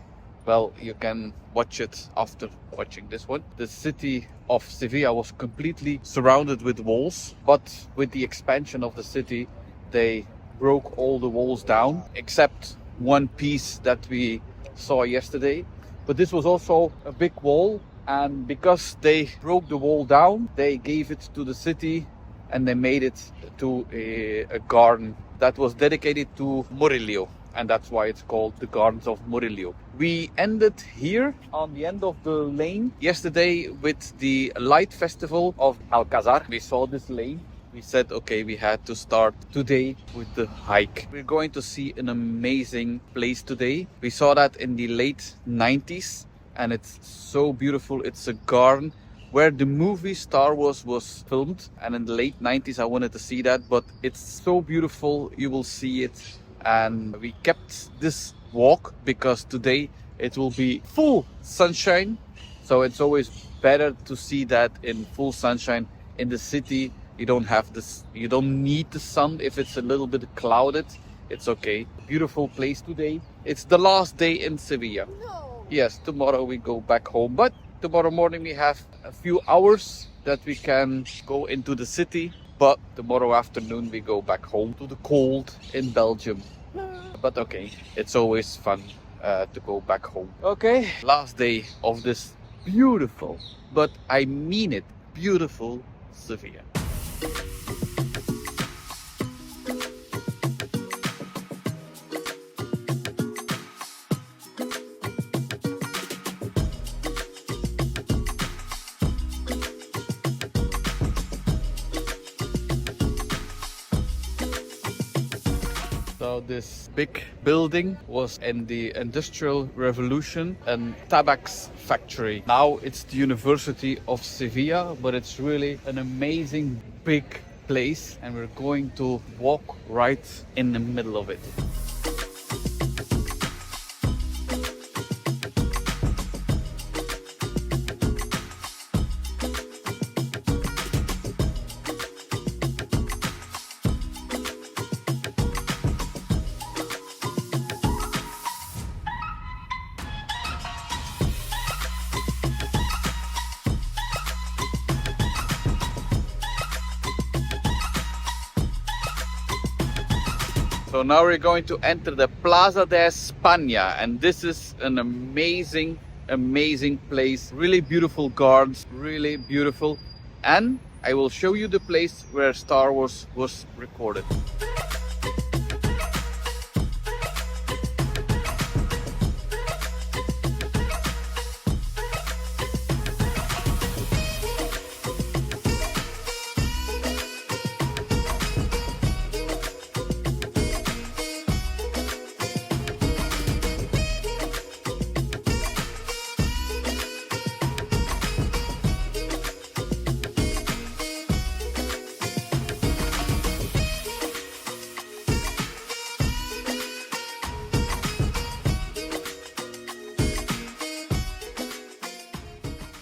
S1: Well, you can watch it after watching this one. The city of Sevilla was completely surrounded with walls, but with the expansion of the city, they broke all the walls down except one piece that we saw yesterday. But this was also a big wall, and because they broke the wall down, they gave it to the city and they made it to a garden that was dedicated to Murillo, and that's why it's called the Gardens of Murillo. We ended here on the end of the lane yesterday with the light festival of Alcazar. We saw this lane. We said, okay, we had to start today with the hike. We're going to see an amazing place today. We saw that in the late 90s, and it's so beautiful. It's a garden where the movie Star Wars was filmed, and in the late 90s I wanted to see that, but it's so beautiful. You will see it, and we kept this walk because today it will be full sunshine, so it's always better to see that in full sunshine. In the city you don't have this, you don't need the sun. If it's a little bit clouded, it's okay. Beautiful place today. It's the last day in Sevilla.
S2: No.
S1: Yes, tomorrow we go back home, but tomorrow morning we have a few hours that we can go into the city, but tomorrow afternoon we go back home to the cold in Belgium. But okay, it's always fun to go back home. Okay, last day of this beautiful, but I mean it, beautiful Sevilla. So this big building was in the Industrial Revolution and tabacs factory. Now it's the University of Sevilla, but it's really an amazing big place and we're going to walk right in the middle of it. So now we're going to enter the Plaza de España, and this is an amazing place. Really beautiful gardens, really beautiful. And I will show you the place where Star Wars was recorded.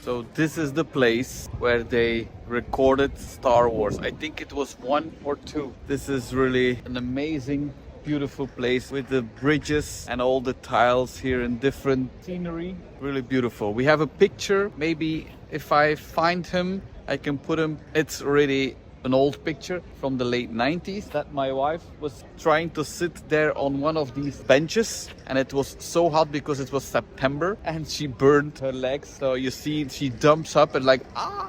S1: So this is the place where they recorded Star Wars. I think it was 1 or 2. This is really an amazing, beautiful place with the bridges and all the tiles here in different scenery. Really beautiful. We have a picture. Maybe if I find him, I can put him. It's already an old picture from the late 90s that my wife was trying to sit there on one of these benches, and it was so hot because it was September and she burned her legs. So you see she jumps up and like,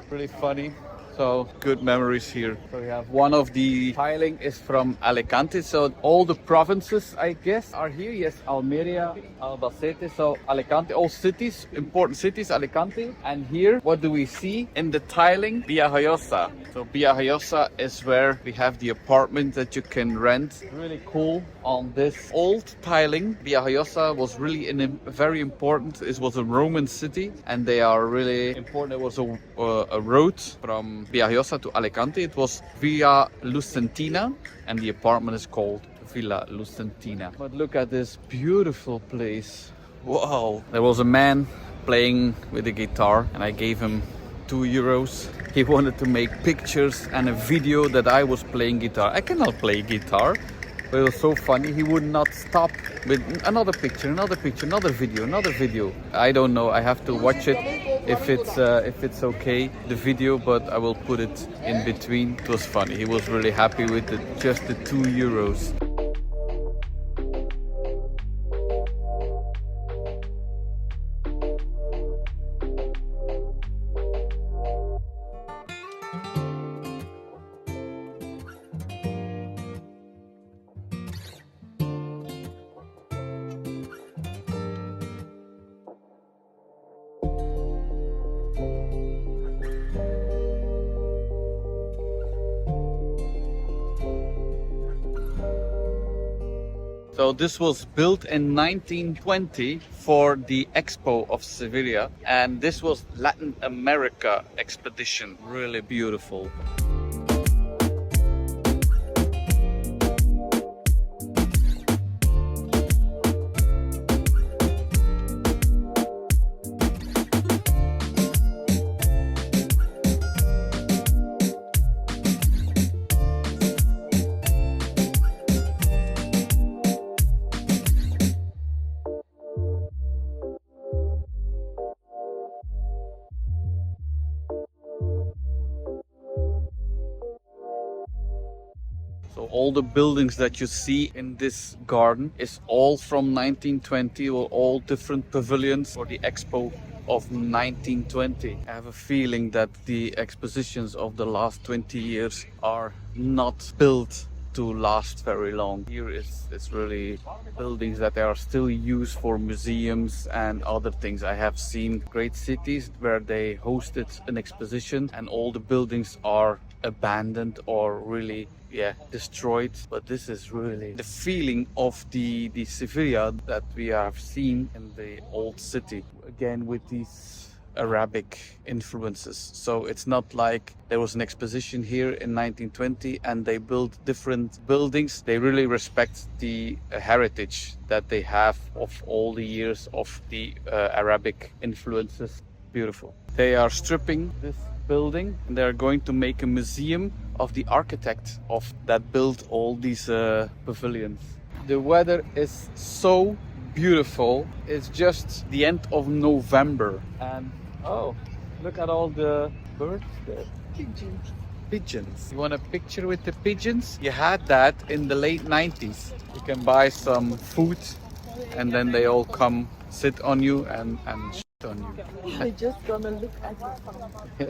S1: really funny. So good memories here. So we have one of the tiling is from Alicante. So all the provinces, I guess, are here. Yes, Almeria, Albacete. So Alicante, all cities, important cities, Alicante. And here, what do we see in the tiling? Villajoyosa. So Villajoyosa is where we have the apartment that you can rent. Really cool. On this old tiling, Villajoyosa was really very important. It was a Roman city, and they are really important. There was a road from Villajoyosa to Alicante. It was Villa Lucentina, and the apartment is called Villa Lucentina. But look at this beautiful place. Wow. There was a man playing with a guitar, and I gave him €2. He wanted to make pictures and a video that I was playing guitar. I cannot play guitar, but it was so funny. He would not stop with another picture, another picture, another video, another video. I don't know. I have to watch it if it's okay, the video, but I will put it in between. It was funny. He was really happy with just the €2. So this was built in 1920 for the Expo of Sevilla, and this was Latin America expedition. Really beautiful. So all the buildings that you see in this garden is all from 1920, or all different pavilions for the Expo of 1920. I have a feeling that the expositions of the last 20 years are not built to last very long. Here it's really buildings that are still used for museums and other things. I have seen great cities where they hosted an exposition and all the buildings are abandoned or really destroyed. But this is really the feeling of the Sevilla that we have seen in the old city, again with these Arabic influences. So it's not like there was an exposition here in 1920 and they built different buildings. They really respect the heritage that they have of all the years of the Arabic influences. Beautiful. They are stripping this building and they're going to make a museum of the architect of that built all these pavilions. The weather is so beautiful. It's just the end of November and oh, look at all the birds there. Pigeons. You want a picture with the pigeons? You had that in the late 90s. You can buy some food and then they all come sit on you and shit on you.
S2: They're just gonna look at you.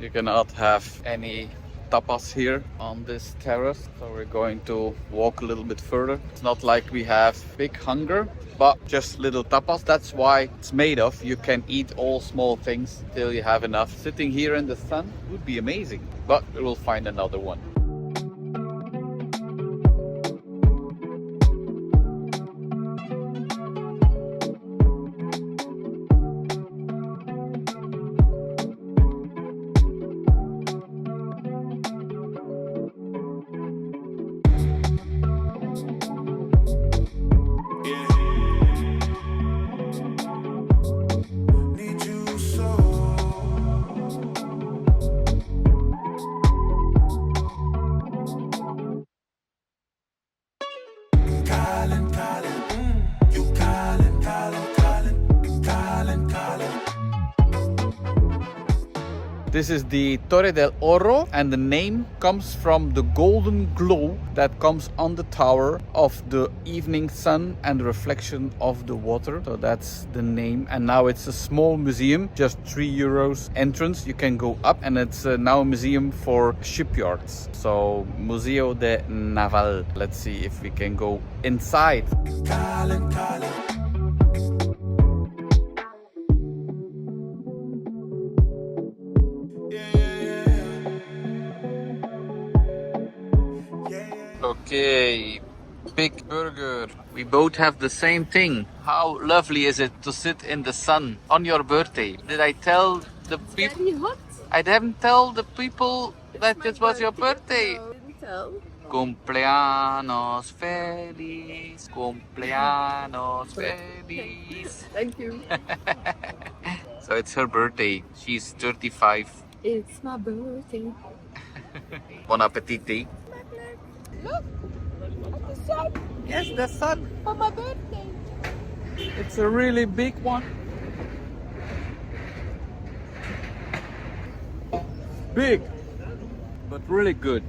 S1: You cannot have any tapas here on this terrace, so we're going to walk a little bit further. It's not like we have big hunger, but just little tapas. That's why it's made of. You can eat all small things till you have enough. Sitting here in the sun would be amazing, but we will find another one. This is the Torre del Oro and the name comes from the golden glow that comes on the tower of the evening sun and the reflection of the water. So that's the name, and now it's a small museum, just €3 entrance. You can go up and it's now a museum for shipyards. So Museo de Naval. Let's see if we can go inside. Okay, big burger. We both have the same thing. How lovely is it to sit in the sun on your birthday? Did I tell the people?
S2: Very hot.
S1: I didn't tell the people that it was your birthday.
S2: No, didn't tell.
S1: Cumpleaños feliz, cumpleaños feliz.
S2: Thank you.
S1: So it's her birthday. She's 35.
S2: It's my birthday.
S1: Bon appetit.
S2: Look at the sun
S1: Yes, the sun.
S2: for my birthday.
S1: It's a really big one. Big, but really good.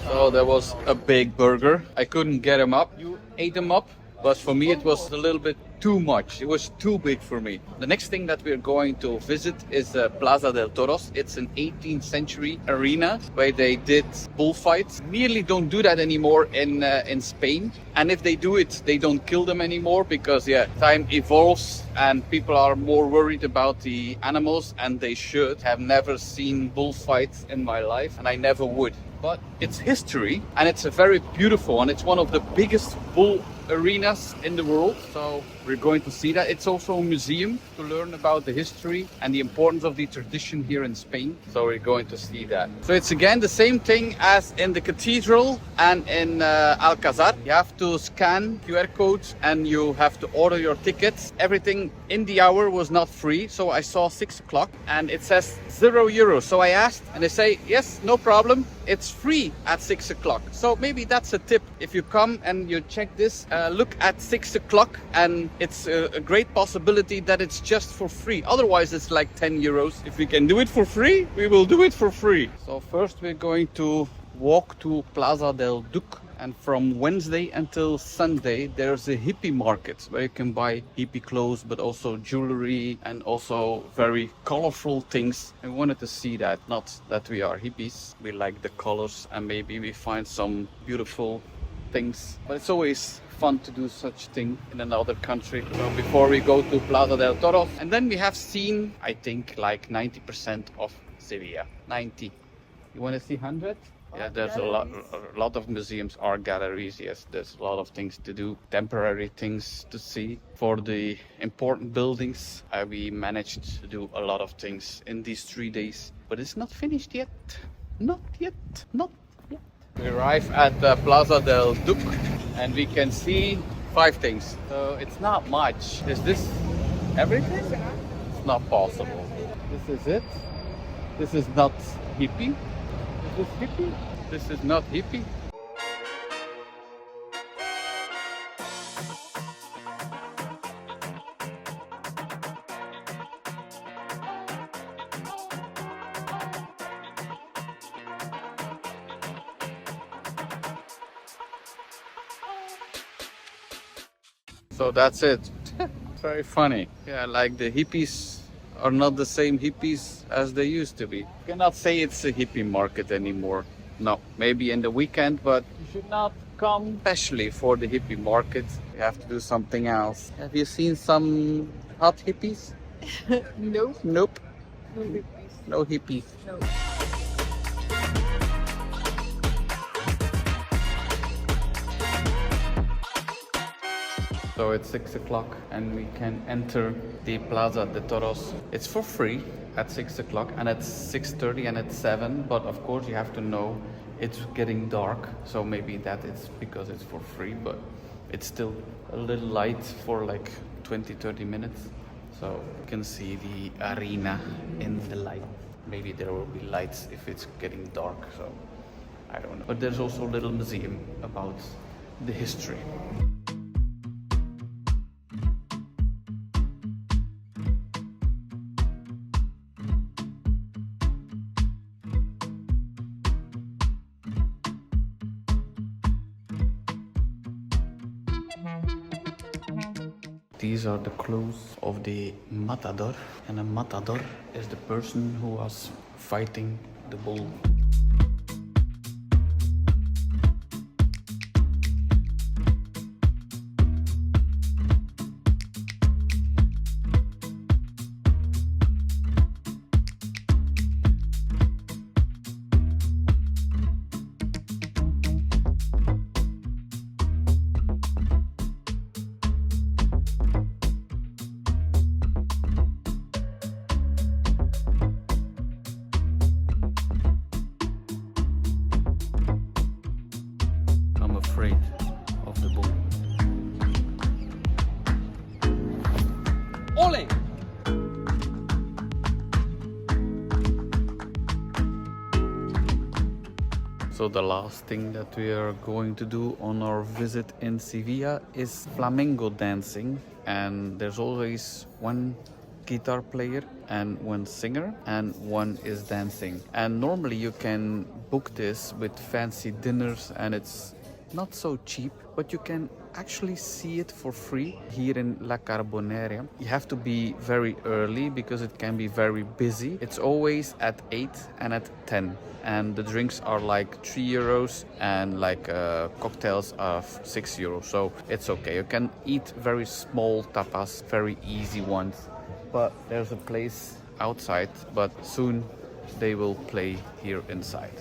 S1: So there was a big burger. I couldn't get him up. You ate him up, but for me it was a little bit too much. It was too big for me. The next thing that we're going to visit is Plaza del Toros. It's an 18th century arena where they did bullfights. Nearly don't do that anymore in Spain. And if they do it, they don't kill them anymore because time evolves and people are more worried about the animals, and they should. Have never seen bullfights in my life and I never would. But it's history and it's a very beautiful one. It's one of the biggest bull arenas in the world. So we're going to see that. It's also a museum to learn about the history and the importance of the tradition here in Spain. So we're going to see that. So it's again the same thing as in the Cathedral and in Alcazar. You have to scan QR codes and you have to order your tickets. Everything in the hour was not free. So I saw 6 o'clock and it says €0. So I asked and they say, yes, no problem. It's free at 6 o'clock. So maybe that's a tip. If you come and you check this, look at 6 o'clock and it's a great possibility that it's just for free. Otherwise it's like €10. If we can do it for free, we will do it for free. So first we're going to walk to Plaza del Duc And from Wednesday until Sunday, there's a hippie market where you can buy hippie clothes, but also jewelry and also very colorful things. I wanted to see that. Not that we are hippies. We like the colors and maybe we find some beautiful things. But it's always fun to do such thing in another country. So before we go to Plaza del Toros, and then we have seen, I think, like 90% of Sevilla. 90. You want to see 100? Yeah, there's a lot of museums, art galleries. Yes, there's a lot of things to do, temporary things to see. For the important buildings, we managed to do a lot of things in these 3 days, but it's not finished yet. Not yet. Not yet. We arrive at the Plaza del Duc and we can see 5 things. So it's not much. Is this everything? It's not possible. This is it. This is not hippie. Is this hippie? This is not hippie. So that's it. Very funny. Yeah, like the hippies are not the same hippies as they used to be. You cannot say it's a hippie market anymore. No, maybe in the weekend, but you should not come especially for the hippie market. You have to do something else. Have you seen some hot hippies?
S2: No.
S1: Nope.
S2: No hippies.
S1: No hippies.
S2: No.
S1: So it's 6 o'clock and we can enter the Plaza de Toros. It's for free at 6 o'clock and it's 6:30 and it's 7. But of course you have to know it's getting dark. So maybe that is because it's for free, but it's still a little light for like 20-30 minutes. So you can see the arena in the light. Maybe there will be lights if it's getting dark, so I don't know. But there's also a little museum about the history. These are the clothes of the matador, and a matador is the person who was fighting the bull. Afraid of the bull. Ole! So the last thing that we are going to do on our visit in Sevilla is flamenco dancing, and there's always one guitar player and one singer and one is dancing, and normally you can book this with fancy dinners and it's not so cheap, but you can actually see it for free here in La Carbonera. You have to be very early because it can be very busy. It's always at 8 and at 10. And the drinks are like €3 and like cocktails are €6. So it's okay. You can eat very small tapas, very easy ones. But there's a place outside, but soon they will play here inside.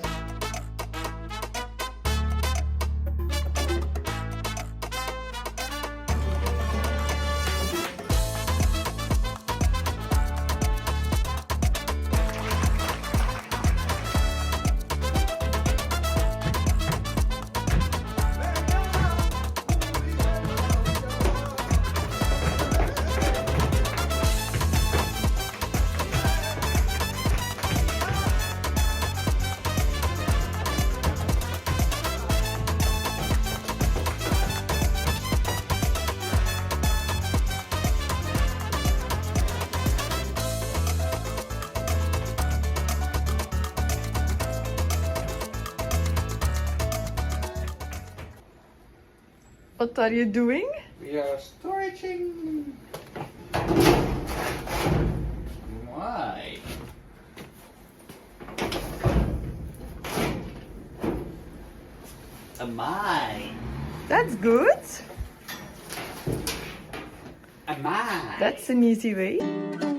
S3: What are you doing?
S1: We are storaging. Why? A mine.
S3: That's good.
S1: A mine.
S3: That's an easy way.